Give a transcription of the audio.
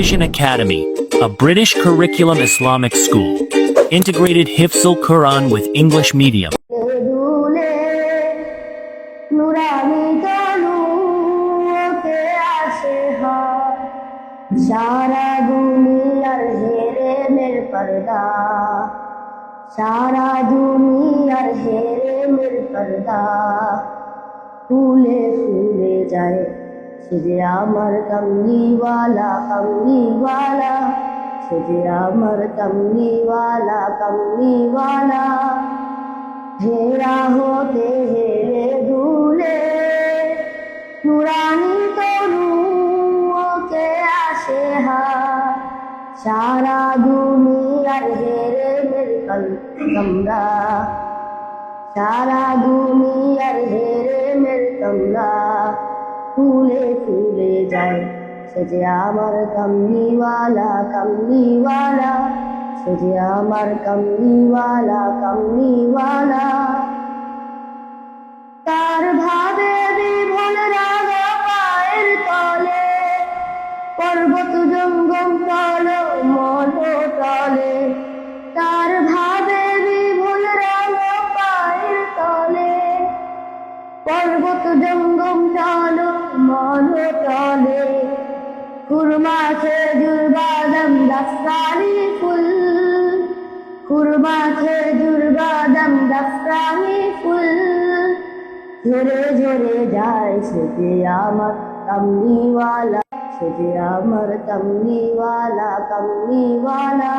Vision Academy, a British curriculum Islamic school. Integrated Hifzul Quran with English medium. দুলে নুরানি তনুকে আসে হয় সারা দুনিয়ার হেরেমের পর্দা সারা দুনিয়ার হেরেমের পর্দা ফুলে ফুলে যায় সে যে আমার কমলিওয়ালা কমলিওয়ালা সে যে আমার কমলিওয়ালা কমলিওয়ালা হেরা হতে হেরে দুলে নুরানি তনুকে আসে হায় সারা দুনিয়ার হেরে মের কমরা সারা দুনিয়ার হেরে মের কমরা ফুলে ফুলে যায় সে যে আমার কমলিওয়ালা কমলিওয়ালা সে যে আমার কমলিওয়ালা কমলিওয়ালা তার ভাবে বিভোল রাগা পায়ের তলে পর্বত জঙ্গম তল মল তলে তার ভাবে বিভোল রাগা পায়ের তলে পর্বত জঙ্গম তল মল তলে খুরমা খেজুর বাদাম দাস্তানি ফুল খুরমা খেজুর বাদাম দাস্তানি ফুল ঝরে ঝরে যায় সে যে আমার কমলিওয়ালা সে যে আমার কমলিওয়ালা কমলিওয়ালা